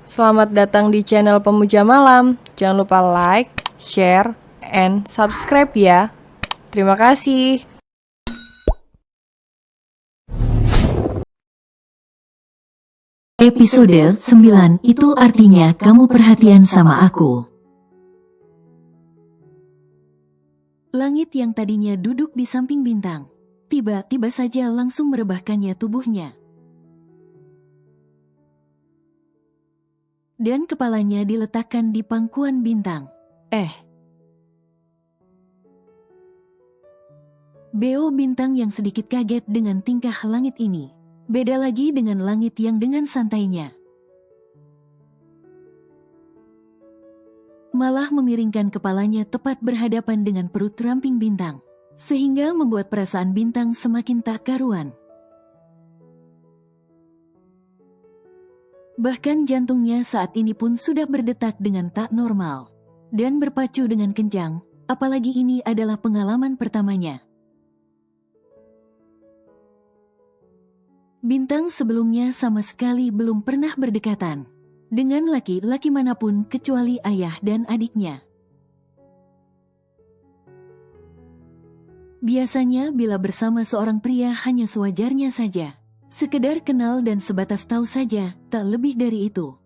Selamat datang di channel Pemuja Malam. Jangan lupa like, share, and subscribe ya. Terima kasih. Episode 9 itu artinya kamu perhatian sama aku. Langit yang tadinya duduk di samping bintang, tiba-tiba saja langsung merebahkannya tubuhnya. Dan kepalanya diletakkan di pangkuan bintang. Beo bintang yang sedikit kaget dengan tingkah langit ini. Beda lagi dengan langit yang dengan santainya malah memiringkan kepalanya tepat berhadapan dengan perut ramping bintang, sehingga membuat perasaan bintang semakin tak karuan. Bahkan jantungnya saat ini pun sudah berdetak dengan tak normal dan berpacu dengan kencang, apalagi ini adalah pengalaman pertamanya. Bintang sebelumnya sama sekali belum pernah berdekatan dengan laki-laki manapun kecuali ayah dan adiknya. Biasanya bila bersama seorang pria hanya sewajarnya saja, sekedar kenal dan sebatas tahu saja, tak lebih dari itu.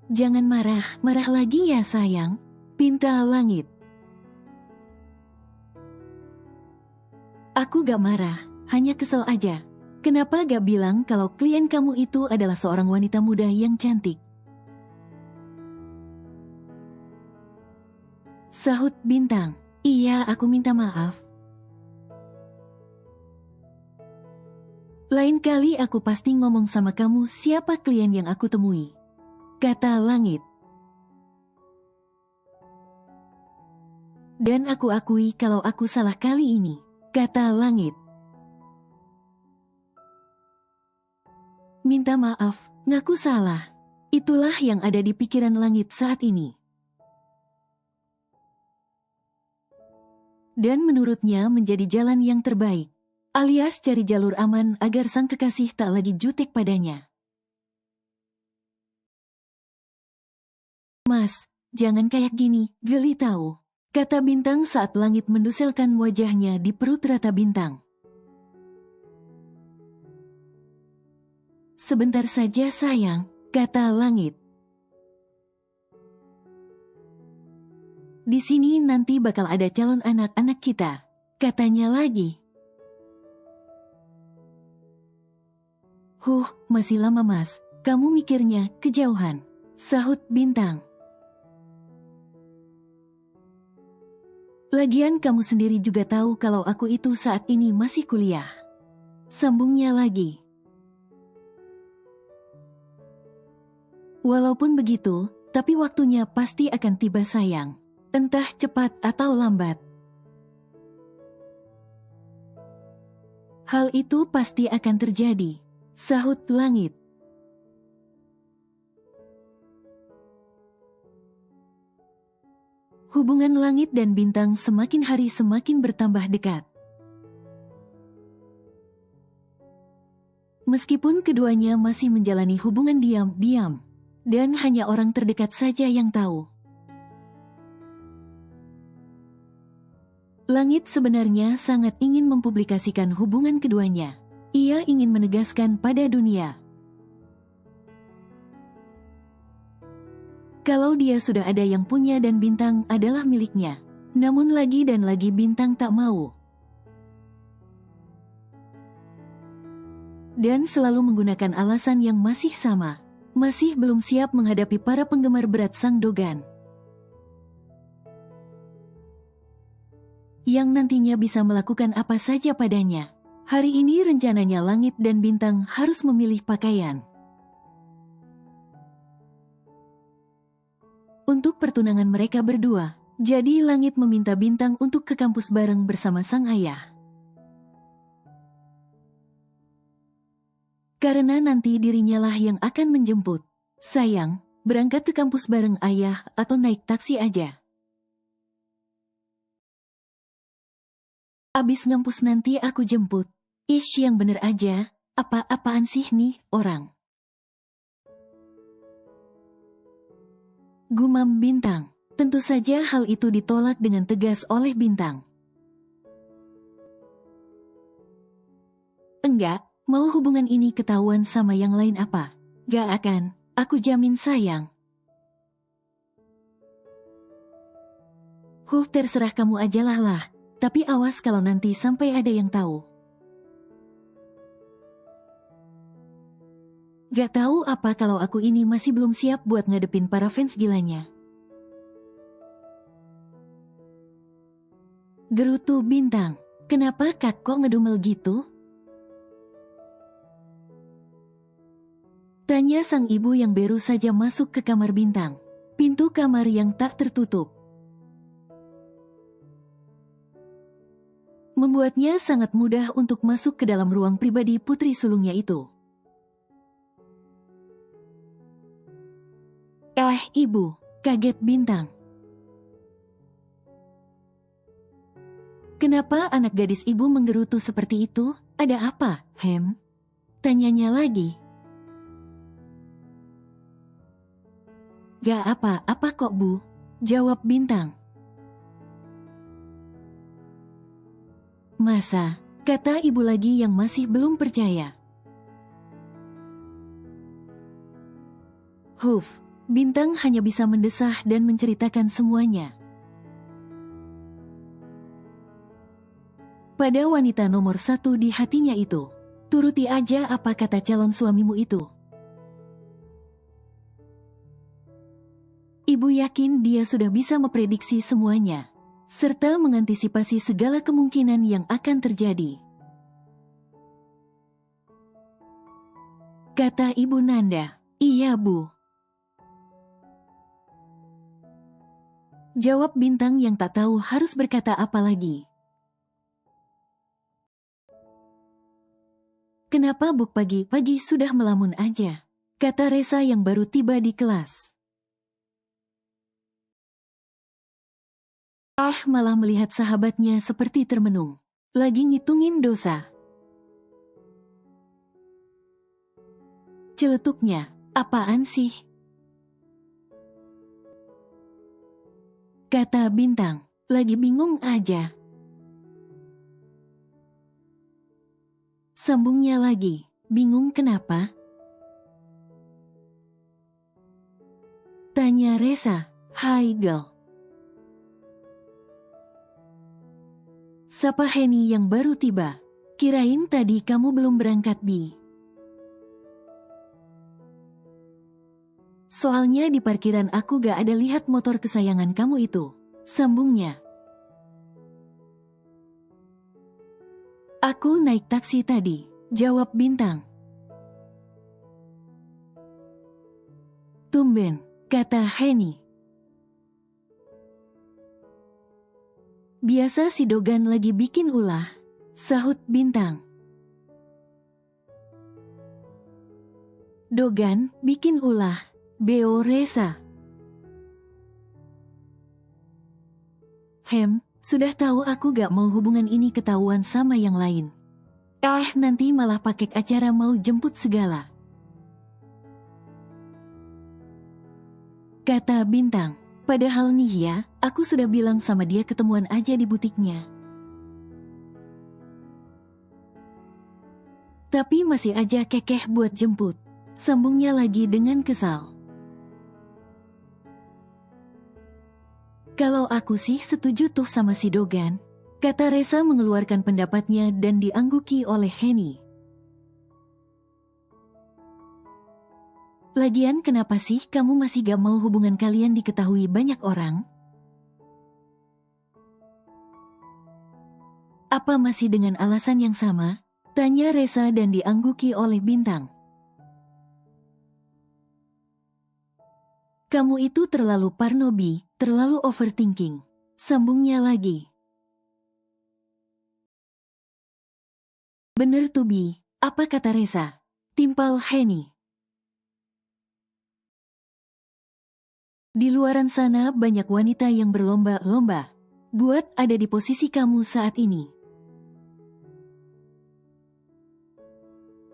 Jangan marah lagi ya sayang, pinta langit. Aku gak marah, hanya kesel aja. Kenapa gak bilang kalau klien kamu itu adalah seorang wanita muda yang cantik? Sahut bintang. Iya, aku minta maaf. Lain kali aku pasti ngomong sama kamu siapa klien yang aku temui, kata langit. Dan aku akui kalau aku salah kali ini, kata langit. Minta maaf, ngaku salah. Itulah yang ada di pikiran langit saat ini. Dan menurutnya menjadi jalan yang terbaik, alias cari jalur aman agar sang kekasih tak lagi jutek padanya. Mas, jangan kayak gini, geli tahu, kata bintang saat langit menduselkan wajahnya di perut rata bintang. Sebentar saja sayang, kata langit. Di sini nanti bakal ada calon anak-anak kita, katanya lagi. Masih lama mas, kamu mikirnya kejauhan, sahut bintang. Lagian kamu sendiri juga tahu kalau aku itu saat ini masih kuliah, sambungnya lagi. Walaupun begitu, tapi waktunya pasti akan tiba sayang, entah cepat atau lambat. Hal itu pasti akan terjadi, sahut langit. Hubungan langit dan bintang semakin hari semakin bertambah dekat. Meskipun keduanya masih menjalani hubungan diam-diam, dan hanya orang terdekat saja yang tahu. Langit sebenarnya sangat ingin mempublikasikan hubungan keduanya. Ia ingin menegaskan pada dunia kalau dia sudah ada yang punya dan bintang adalah miliknya. Namun lagi dan lagi bintang tak mau. Dan selalu menggunakan alasan yang masih sama. Masih belum siap menghadapi para penggemar berat sang Dogan, yang nantinya bisa melakukan apa saja padanya. Hari ini rencananya langit dan bintang harus memilih pakaian untuk pertunangan mereka berdua. Jadi langit meminta bintang untuk ke kampus bareng bersama sang ayah. Karena nanti dirinya lah yang akan menjemput. Sayang, berangkat ke kampus bareng ayah atau naik taksi aja? Abis ngampus nanti aku jemput. Ish, yang bener aja, Apa-apaan sih nih orang? Gumam Bintang. Tentu saja hal itu ditolak dengan tegas oleh Bintang. Enggak, mau hubungan ini ketahuan sama yang lain apa? Gak akan, aku jamin sayang. Terserah kamu ajalah lah, tapi awas kalau nanti sampai ada yang tahu. Gak tahu apa kalau aku ini masih belum siap buat ngadepin para fans gilanya. Gerutu Bintang, kenapa Kak kok ngedumel gitu? Tanya sang ibu yang baru saja masuk ke kamar Bintang. Pintu kamar yang tak tertutup membuatnya sangat mudah untuk masuk ke dalam ruang pribadi putri sulungnya itu. Ibu, kaget Bintang. Kenapa anak gadis ibu menggerutu seperti itu? Ada apa, Hem? Tanyanya lagi. Gak apa-apa kok Bu, jawab Bintang. Masa, kata ibu lagi yang masih belum percaya. Bintang hanya bisa mendesah dan menceritakan semuanya. Pada wanita nomor 1 di hatinya itu, turuti aja apa kata calon suamimu itu. Ibu yakin dia sudah bisa memprediksi semuanya, serta mengantisipasi segala kemungkinan yang akan terjadi. Kata Ibu Nanda, iya Bu. Jawab Bintang yang tak tahu harus berkata apa lagi. Kenapa Buk pagi-pagi sudah melamun aja? Kata Resa yang baru tiba di kelas. Malah melihat sahabatnya seperti termenung. Lagi ngitungin dosa. Celetuknya, apaan sih? Kata Bintang, lagi bingung aja. Sambungnya lagi, bingung kenapa? Tanya Resa, hai girl. Sapa Henny yang baru tiba. Kirain tadi kamu belum berangkat Bi. Soalnya di parkiran aku gak ada lihat motor kesayangan kamu itu. Sambungnya. Aku naik taksi tadi, jawab Bintang. Tumben, kata Henny. Biasa si Dogan lagi bikin ulah, sahut Bintang. Dogan bikin ulah, beo Resa. Hem, sudah tahu aku gak mau hubungan ini ketahuan sama yang lain. Nanti malah pakai acara mau jemput segala. Kata Bintang, padahal nih ya, aku sudah bilang sama dia ketemuan aja di butiknya. Tapi masih aja kekeh buat jemput. Sambungnya lagi dengan kesal. Kalau aku sih setuju tuh sama si Dogan, kata Resa mengeluarkan pendapatnya dan diangguki oleh Henny. Lagian kenapa sih kamu masih gak mau hubungan kalian diketahui banyak orang? Apa masih dengan alasan yang sama? Tanya Resa dan diangguki oleh Bintang. Kamu itu terlalu parno Bi, terlalu overthinking. Sambungnya lagi. Bener tuh Bi, apa kata Resa? Timpal Henny. Di luaran sana banyak wanita yang berlomba-lomba buat ada di posisi kamu saat ini.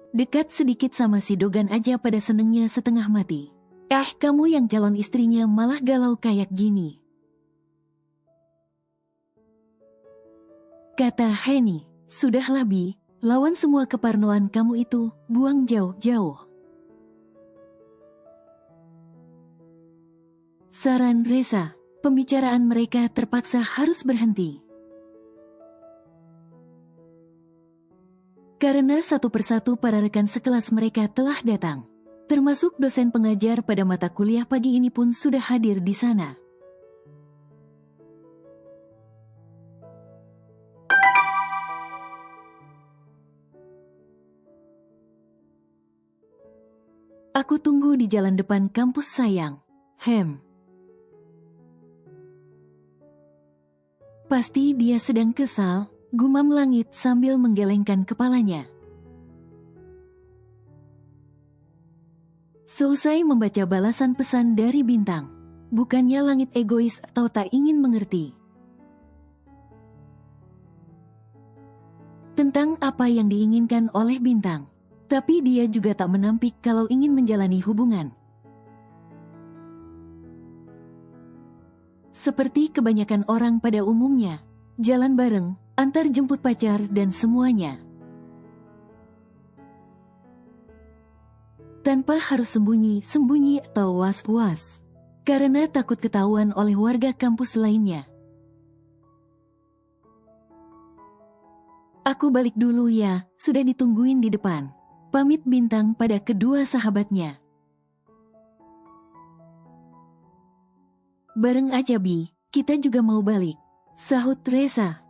Dekat sedikit sama si Dogan aja pada senengnya setengah mati. Kamu yang calon istrinya malah galau kayak gini. Kata Henny, sudahlah Bi, lawan semua keparnoan kamu itu, buang jauh-jauh. Saran Reza, pembicaraan mereka terpaksa harus berhenti. Karena satu persatu para rekan sekelas mereka telah datang. Termasuk dosen pengajar pada mata kuliah pagi ini pun sudah hadir di sana. Aku tunggu di jalan depan kampus sayang. Pasti dia sedang kesal, gumam Langit sambil menggelengkan kepalanya. Seusai membaca balasan pesan dari Bintang, bukannya Langit egois atau tak ingin mengerti tentang apa yang diinginkan oleh Bintang. Tapi dia juga tak menampik kalau ingin menjalani hubungan. Seperti kebanyakan orang pada umumnya, jalan bareng, antar jemput pacar dan semuanya. Tanpa harus sembunyi-sembunyi atau was-was. Karena takut ketahuan oleh warga kampus lainnya. Aku balik dulu ya, sudah ditungguin di depan. Pamit Bintang pada kedua sahabatnya. Bareng aja Bi, kita juga mau balik, sahut Reza.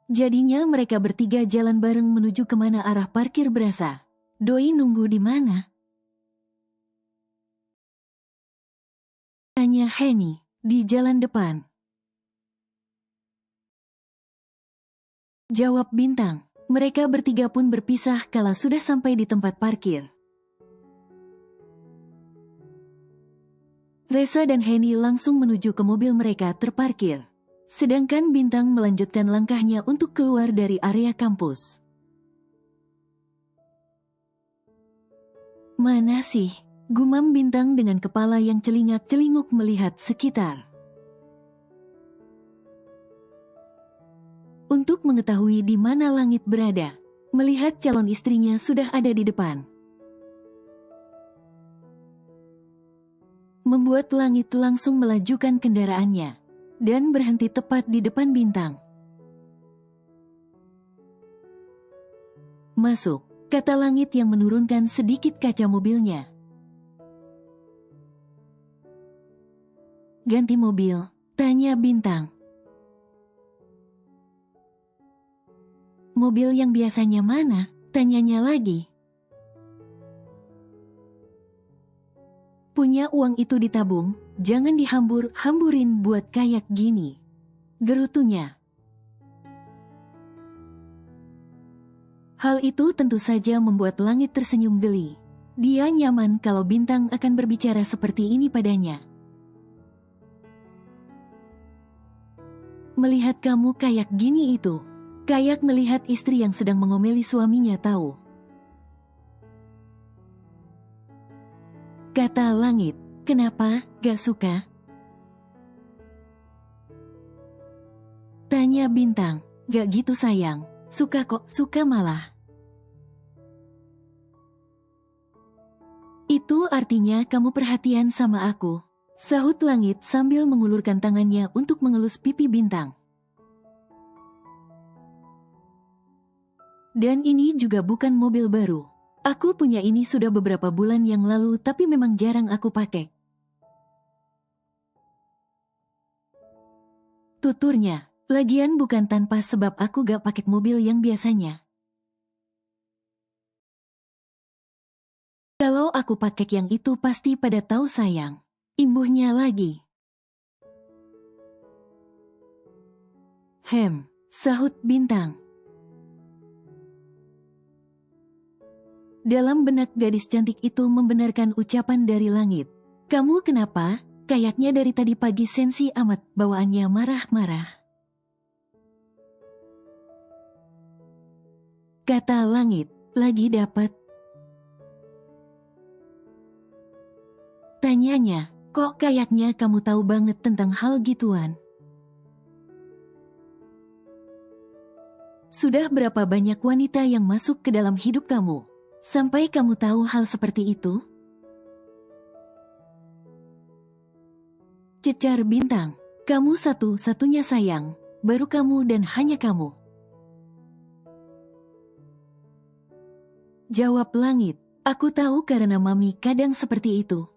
Jadinya mereka bertiga jalan bareng menuju kemana arah parkir berasa. Doi nunggu di mana? Tanya Henny, di jalan depan. Jawab Bintang, mereka bertiga pun berpisah kala sudah sampai di tempat parkir. Reza dan Henny langsung menuju ke mobil mereka terparkir. Sedangkan Bintang melanjutkan langkahnya untuk keluar dari area kampus. Mana sih? Gumam Bintang dengan kepala yang celingak-celinguk melihat sekitar. Untuk mengetahui di mana Langit berada, melihat calon istrinya sudah ada di depan. Membuat Langit langsung melajukan kendaraannya dan berhenti tepat di depan Bintang. Masuk, kata Langit yang menurunkan sedikit kaca mobilnya. Ganti mobil, tanya Bintang. Mobil yang biasanya mana? Tanyanya lagi. Punya uang itu ditabung, jangan dihambur-hamburin buat kayak gini. Gerutunya. Hal itu tentu saja membuat Langit tersenyum geli. Dia nyaman kalau Bintang akan berbicara seperti ini padanya. Melihat kamu kayak gini itu. Kayak melihat istri yang sedang mengomeli suaminya tahu. Kata Langit, kenapa, gak suka? Tanya Bintang, gak gitu sayang, suka kok, suka malah. Itu artinya kamu perhatian sama aku, sahut Langit sambil mengulurkan tangannya untuk mengelus pipi Bintang. Dan ini juga bukan mobil baru. Aku punya ini sudah beberapa bulan yang lalu tapi memang jarang aku pakai. Tuturnya, lagian bukan tanpa sebab aku gak pakai mobil yang biasanya. Kalau aku pakai yang itu pasti pada tahu sayang. Imbuhnya lagi. Sahut Bintang. Dalam benak gadis cantik itu membenarkan ucapan dari Langit. Kamu kenapa? Kayaknya dari tadi pagi sensi amat bawaannya marah-marah. kata langit. Lagi dapat? Tanyanya, kok kayaknya kamu tahu banget tentang hal gituan? Sudah berapa banyak wanita yang masuk ke dalam hidup kamu, sampai kamu tahu hal seperti itu? Cecar bintang, kamu satu-satunya sayang, baru kamu dan hanya kamu. Jawab langit, aku tahu karena mami kadang seperti itu.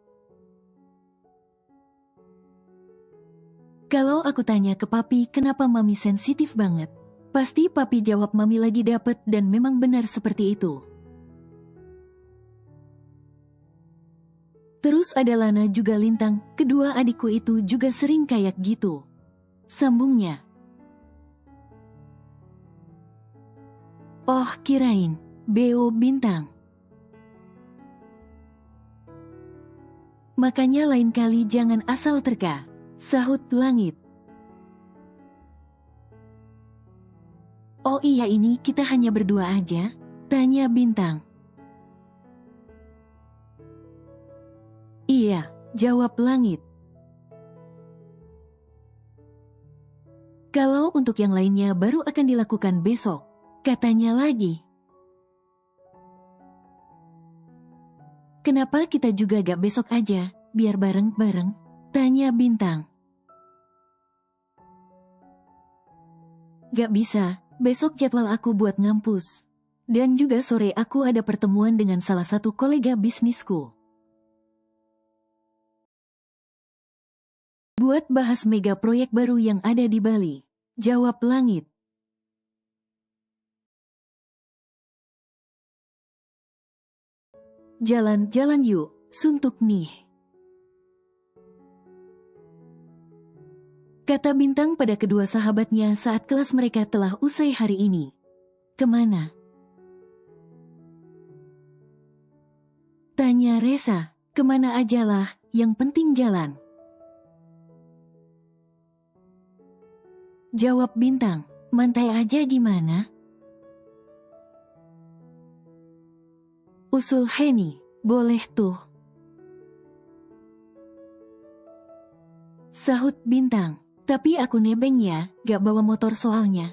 Kalau aku tanya ke papi kenapa mami sensitif banget, pasti papi jawab mami lagi dapet dan memang benar seperti itu. Terus ada Lana juga Lintang, kedua adikku itu juga sering kayak gitu. Sambungnya. Oh kirain, Beo Bintang. Makanya lain kali jangan asal terka. Sahut langit. Oh iya ini kita hanya berdua aja? Tanya bintang. Iya, jawab langit. Kalau untuk yang lainnya baru akan dilakukan besok, katanya lagi. Kenapa kita juga gak besok aja, biar bareng-bareng? Tanya bintang. Gak bisa, besok jadwal aku buat ngampus. Dan juga sore aku ada pertemuan dengan salah satu kolega bisnisku. Buat bahas mega proyek baru yang ada di Bali. Jawab langit. Jalan-jalan yuk, suntuk nih. Kata bintang pada kedua sahabatnya saat kelas mereka telah usai hari ini. Kemana? Tanya Resa, kemana ajalah, yang penting jalan. Jawab bintang, mantai aja gimana? Usul Heni, boleh tuh. Sahut bintang, tapi aku nebeng ya, gak bawa motor soalnya.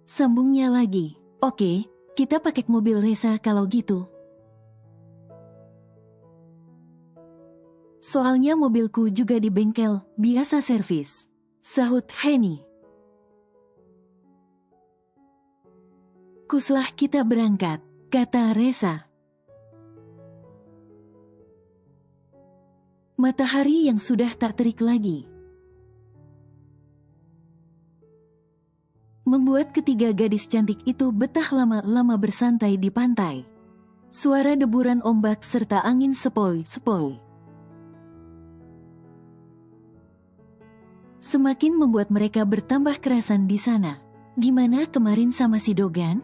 Sambungnya lagi, oke, kita pakai mobil Resa kalau gitu. Soalnya mobilku juga di bengkel, biasa servis. Sahut Heni. Kuslah kita berangkat, kata Resa. Matahari yang sudah tak terik lagi membuat ketiga gadis cantik itu betah lama-lama bersantai di pantai. Suara deburan ombak serta angin sepoi-sepoi semakin membuat mereka bertambah kerasan di sana. Gimana kemarin sama si Dogan?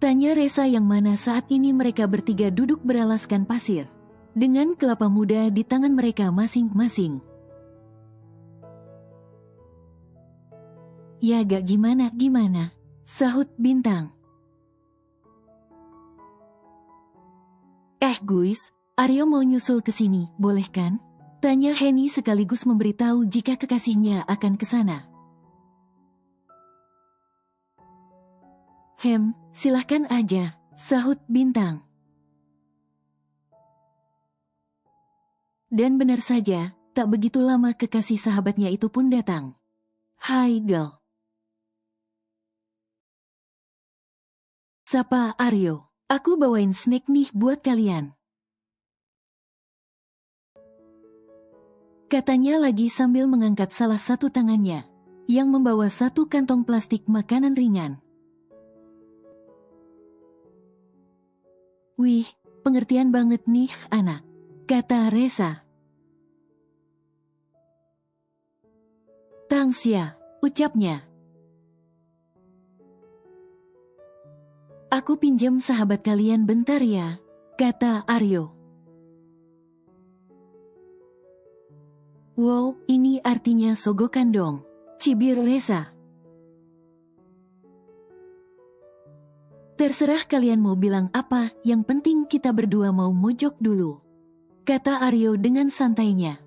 Tanya Resa yang mana saat ini mereka bertiga duduk beralaskan pasir, dengan kelapa muda di tangan mereka masing-masing. Ya gak gimana-gimana, sahut bintang. Guys, Aryo mau nyusul ke sini, boleh kan? Tanya Heni sekaligus memberitahu jika kekasihnya akan ke sana. Silahkan aja, sahut bintang. Dan benar saja, tak begitu lama kekasih sahabatnya itu pun datang. Hai girl. Sapa Aryo, aku bawain snack nih buat kalian. Katanya lagi sambil mengangkat salah satu tangannya, yang membawa satu kantong plastik makanan ringan. Wih, pengertian banget nih anak, kata Resa. Thanks ya, ucapnya. Aku pinjam sahabat kalian bentar ya, kata Aryo. Wow, ini artinya sogokan dong. Cibir Reza. Terserah kalian mau bilang apa, yang penting kita berdua mau mojok dulu, kata Aryo dengan santainya.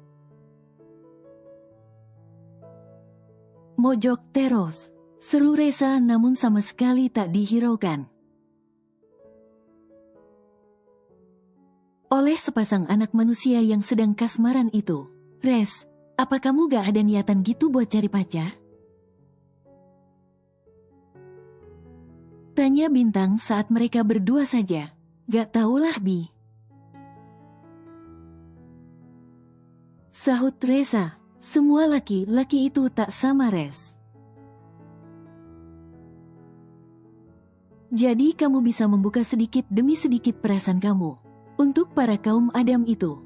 Mojok terus, seru Reza namun sama sekali tak dihiraukan oleh sepasang anak manusia yang sedang kasmaran itu. Res, apa kamu gak ada niatan gitu buat cari pacar? Tanya Bintang saat mereka berdua saja. Gak tahulah Bi. Sahut Reza, semua laki-laki itu tak sama Res. Jadi kamu bisa membuka sedikit demi sedikit perasaan kamu untuk para kaum Adam itu.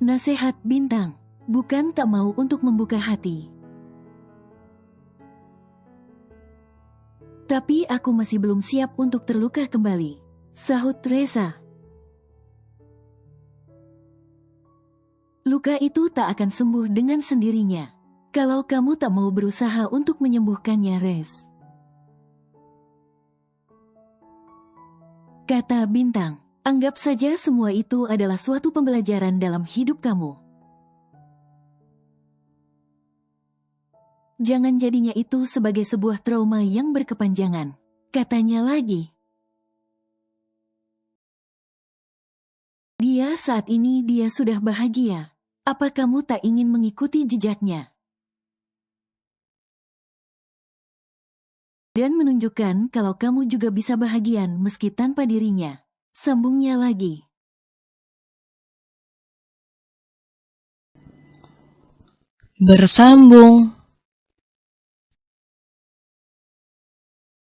Nasihat Bintang, bukan tak mau untuk membuka hati. Tapi aku masih belum siap untuk terluka kembali, sahut Reza. Luka itu tak akan sembuh dengan sendirinya kalau kamu tak mau berusaha untuk menyembuhkannya, Res. Kata Bintang, anggap saja semua itu adalah suatu pembelajaran dalam hidup kamu. Jangan jadinya itu sebagai sebuah trauma yang berkepanjangan, katanya lagi. Dia saat ini dia sudah bahagia. Apa kamu tak ingin mengikuti jejaknya? Dan menunjukkan kalau kamu juga bisa bahagia meski tanpa dirinya. Sambungnya lagi. Bersambung.